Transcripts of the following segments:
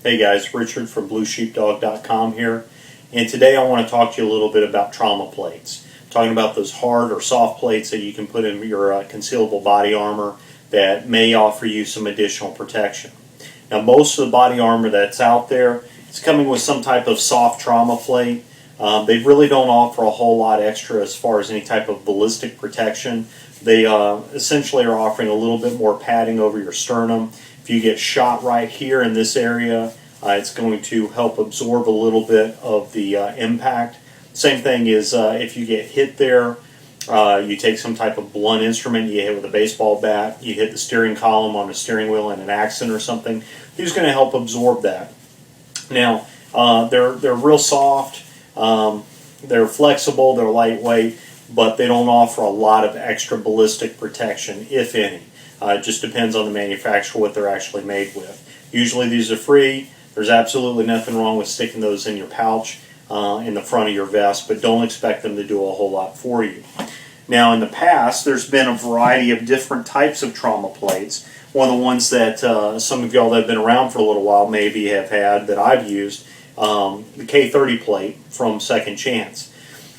Hey guys, Richard from BlueSheepdog.com here, and today I want to talk to you a little bit about trauma plates. Talking about those hard or soft plates that you can put in your concealable body armor that may offer you some additional protection. Now, most of the body armor that's out there is coming with some type of soft trauma plate. They really don't offer a whole lot extra as far as any type of ballistic protection. They essentially are offering a little bit more padding over your sternum. If you get shot right here in this area, it's going to help absorb a little bit of the impact. Same thing is if you get hit there, you take some type of blunt instrument, you hit with a baseball bat, you hit the steering column on a steering wheel in an accident or something, it's going to help absorb that. Now, they're real soft, they're flexible, they're lightweight, but they don't offer a lot of extra ballistic protection, if any. It just depends on the manufacturer what they're actually made with. Usually these are free. There's absolutely nothing wrong with sticking those in your pouch in the front of your vest, but don't expect them to do a whole lot for you. Now, in the past, there's been a variety of different types of trauma plates. One of the ones that some of y'all that have been around for a little while maybe have had that I've used, the K30 plate from Second Chance.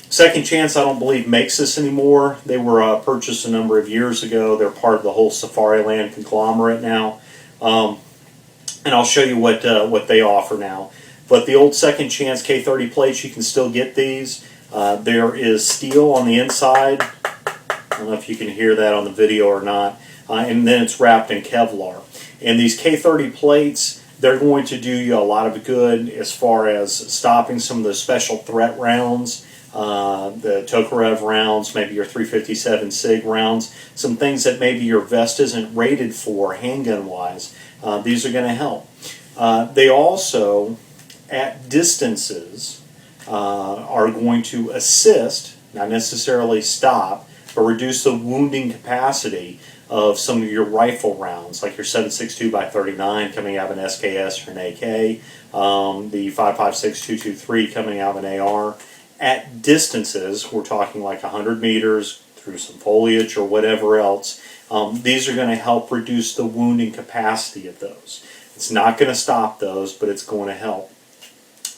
Second Chance, I don't believe, makes this anymore. They were purchased a number of years ago. They're part of the whole Safariland conglomerate now. And I'll show you what they offer now. But the old Second Chance K30 plates, you can still get these. There is steel on the inside. I don't know if you can hear that on the video or not. And then it's wrapped in Kevlar. And these K30 plates, they're going to do you a lot of good as far as stopping some of the special threat rounds. The Tokarev rounds, maybe your 357 SIG rounds, some things that maybe your vest isn't rated for handgun wise. These are going to help. They also, at distances, are going to assist, not necessarily stop, but reduce the wounding capacity of some of your rifle rounds, like your 7.62 by 39 coming out of an SKS or an AK, the 5.56 223 coming out of an AR. At distances, we're talking like 100 meters through some foliage or whatever else, these are going to help reduce the wounding capacity of those. It's not going to stop those, but it's going to help.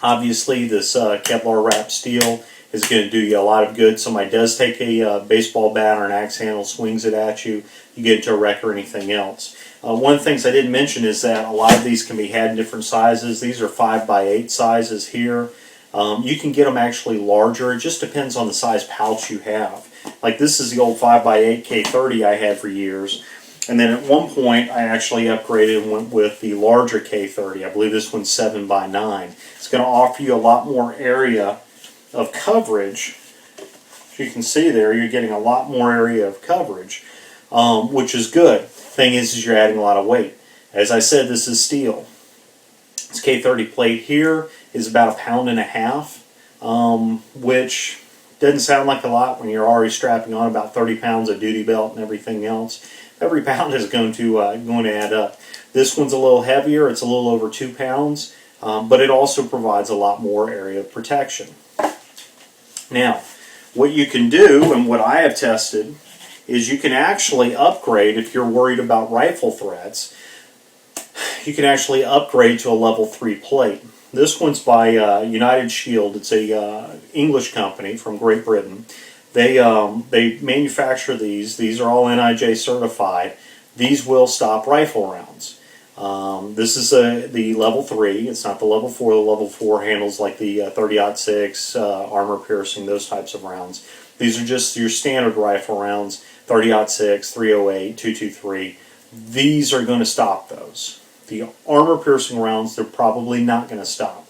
Obviously, this Kevlar wrapped steel is going to do you a lot of good. Somebody does take a baseball bat or an axe handle, swings it at you, you get into a wreck or anything else. One of the things I didn't mention is that a lot of these can be had in different sizes. These are 5x8 sizes here. You can get them actually larger. It just depends on the size pouch you have. Like this is the old 5x8 K30 I had for years. And then at one point I actually upgraded and went with the larger K30. I believe this one's 7x9. It's going to offer you a lot more area of coverage. As you can see there, you're getting a lot more area of coverage, which is good. Thing is you're adding a lot of weight. As I said, this is steel. This K30 plate here is about 1.5 pounds, which doesn't sound like a lot when you're already strapping on about 30 pounds of duty belt and everything else. Every pound is going to add up. This one's a little heavier. It's a little over 2 pounds, but it also provides a lot more area of protection. Now, what you can do, and what I have tested, is you can actually upgrade if you're worried about rifle threats. You can actually upgrade to a level 3 plate. This one's by United Shield. It's a English company from Great Britain. They manufacture these. These are all NIJ certified. These will stop rifle rounds. This is the level 3. It's not the level 4. The level 4 handles like the 30-06, armor piercing, those types of rounds. These are just your standard rifle rounds, 30-06, 308, 223. These are going to stop those. The armor piercing rounds, they're probably not going to stop.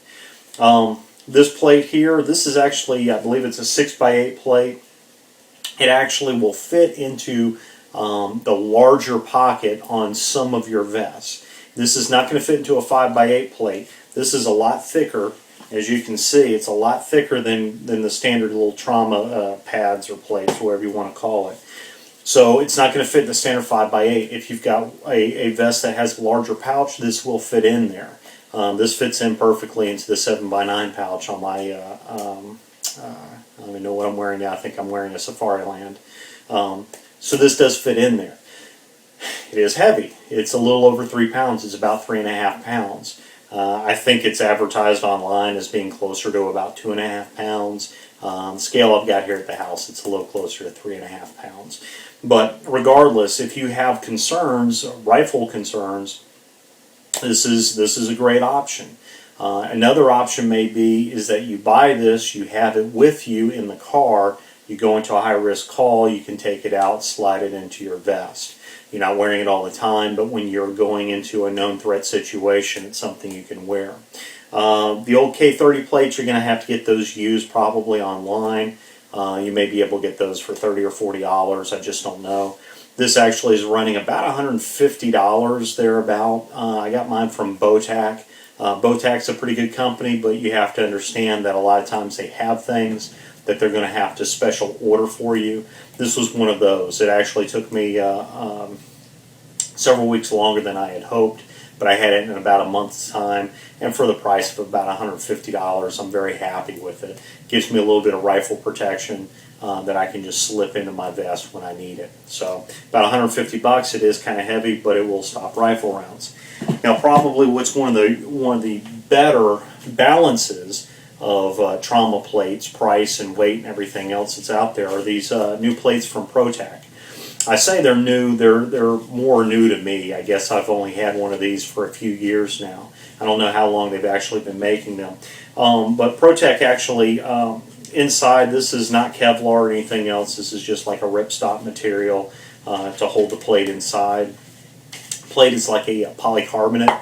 This plate here, this is actually, I believe it's a 6x8 plate. It actually will fit into the larger pocket on some of your vests. This is not going to fit into a 5x8 plate. This is a lot thicker. As you can see, it's a lot thicker than the standard little trauma pads or plates, whatever you want to call it. So it's not going to fit in the standard 5x8. If you've got a vest that has a larger pouch, this will fit in there. This fits in perfectly into the 7x9 pouch on my, I don't even know what I'm wearing now. I think I'm wearing a Safariland. So this does fit in there. It is heavy. It's a little over 3 pounds. It's about 3.5 pounds. I think it's advertised online as being closer to about 2.5 pounds. The scale I've got here at the house, it's a little closer to 3.5 pounds. But regardless, if you have concerns, rifle concerns, this is a great option. Another option may be is that you buy this, you have it with you in the car, you go into a high-risk call, you can take it out, slide it into your vest. You're not wearing it all the time, but when you're going into a known threat situation, it's something you can wear. The old K30 plates, you're going to have to get those used probably online. You may be able to get those for $30 or $40, I just don't know. This actually is running about $150 thereabout. I got mine from Protec. Protec's a pretty good company, but you have to understand that a lot of times they have things that they're going to have to special order for you. This was one of those. It actually took me several weeks longer than I had hoped, but I had it in about a month's time, and for the price of about $150, I'm very happy with it. Gives me a little bit of rifle protection that I can just slip into my vest when I need it. So about $150. It is kind of heavy, but it will stop rifle rounds. Now, probably what's one of the better balances of trauma plates, price and weight and everything else that's out there are these new plates from Protec. I say they're new, they're more new to me. I guess I've only had one of these for a few years now. I don't know how long they've actually been making them. But Protec actually, inside, this is not Kevlar or anything else. This is just like a ripstop material to hold the plate inside. Plate is like a polycarbonate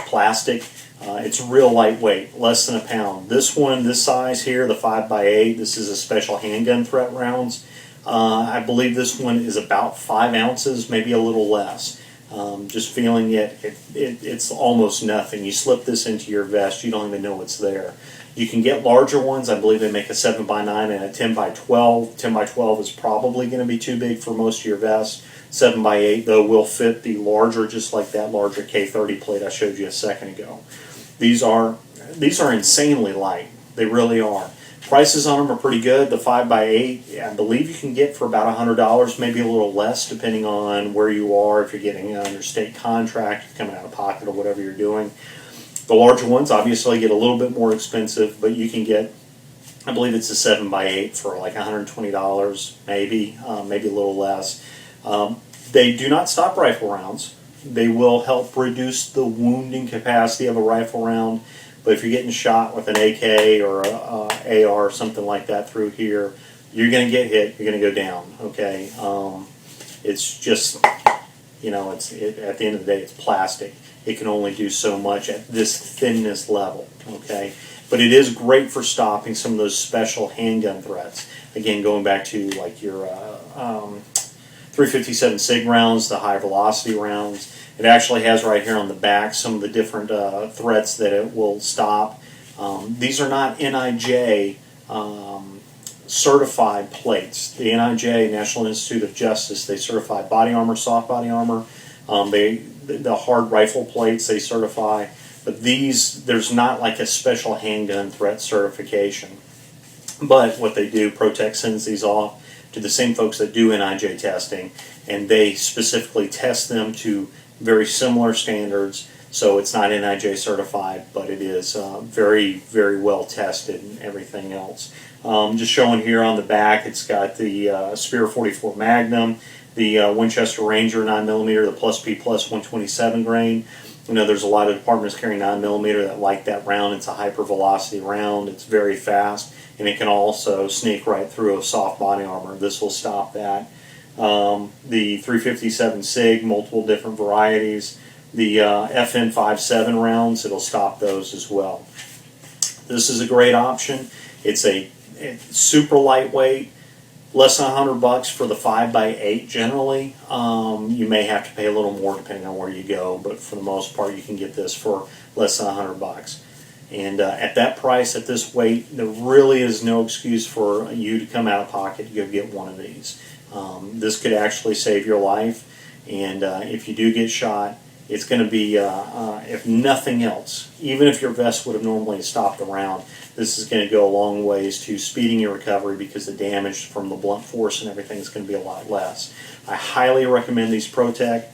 plastic. It's real lightweight, less than a pound. This one, this size here, the 5x8, this is a special handgun threat rounds. I believe this one is about 5 ounces, maybe a little less. Just feeling it's almost nothing. You slip this into your vest, you don't even know it's there. You can get larger ones. I believe they make a 7x9 and a 10x12. 10x12 is probably going to be too big for most of your vests. 7x8, though, will fit the larger, just like that larger K30 plate I showed you a second ago. These are insanely light. They really are. Prices on them are pretty good. The 5x8, I believe you can get for about $100, maybe a little less, depending on where you are. If you're getting an interstate contract, you're coming out of pocket or whatever you're doing. The larger ones obviously get a little bit more expensive, but you can get, I believe it's a 7x8 for like $120, maybe a little less. They do not stop rifle rounds. They will help reduce the wounding capacity of a rifle round, but if you're getting shot with an AK or a AR or something like that through here, you're going to get hit, you're going to go down, okay? It's just, you know, at the end of the day, it's plastic. It can only do so much at this thinness level, okay? But it is great for stopping some of those special handgun threats. Again, going back to like your 357 SIG rounds, the high velocity rounds. It actually has right here on the back some of the different threats that it will stop. These are not NIJ certified plates. The NIJ, National Institute of Justice, they certify body armor, soft body armor. The hard rifle plates they certify. But these, there's not like a special handgun threat certification. But what they do, Protec sends these off to the same folks that do NIJ testing, and they specifically test them to very similar standards. So it's not NIJ certified, but it is very, very well tested and everything else. Just showing here on the back, it's got the Spear 44 Magnum, the Winchester Ranger 9mm, the Plus P Plus 127 grain. You know, there's a lot of departments carrying 9mm that like that round. It's a hyper velocity round. It's very fast, and it can also sneak right through a soft body armor. This will stop that. The 357 SIG, multiple different varieties. The FN57 rounds, it'll stop those as well. This is a great option. It's super lightweight. Less than $100 for the 5x8 generally. You may have to pay a little more depending on where you go, but for the most part you can get this for less than $100. And at that price, at this weight, there really is no excuse for you to come out of pocket to go get one of these. This could actually save your life, and if you do get shot, it's going to be, if nothing else, even if your vest would have normally stopped the round, this is going to go a long ways to speeding your recovery because the damage from the blunt force and everything is going to be a lot less. I highly recommend these Protec.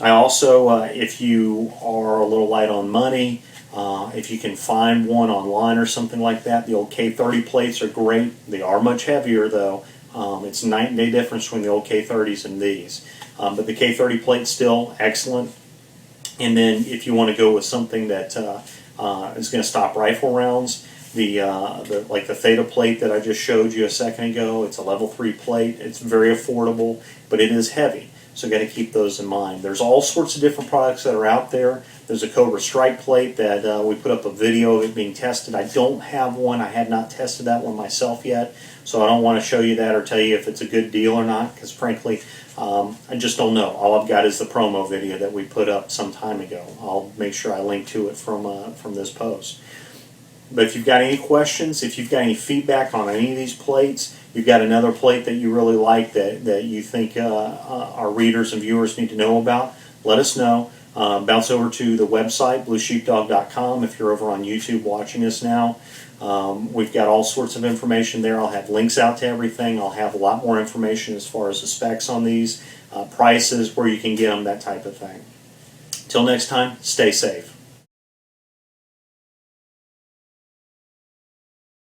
I also, if you are a little light on money, If you can find one online or something like that, the old K30 plates are great. They are much heavier though. It's night and day difference between the old K30s and these. But the K30 plate's still excellent. And then if you want to go with something that is going to stop rifle rounds, like the Theta plate that I just showed you a second ago, it's a level 3 plate. It's very affordable, but it is heavy. So you got to keep those in mind. There's all sorts of different products that are out there. There's a Cobra Strike plate that we put up a video of it being tested. I don't have one. I have not tested that one myself yet, so I don't want to show you that or tell you if it's a good deal or not, because frankly, I just don't know. All I've got is the promo video that we put up some time ago. I'll make sure I link to it from this post. But if you've got any questions, if you've got any feedback on any of these plates, you've got another plate that you really like that you think our readers and viewers need to know about, let us know. Bounce over to the website, bluesheepdog.com, if you're over on YouTube watching us now. We've got all sorts of information there. I'll have links out to everything. I'll have a lot more information as far as the specs on these, prices, where you can get them, that type of thing. Till next time, stay safe.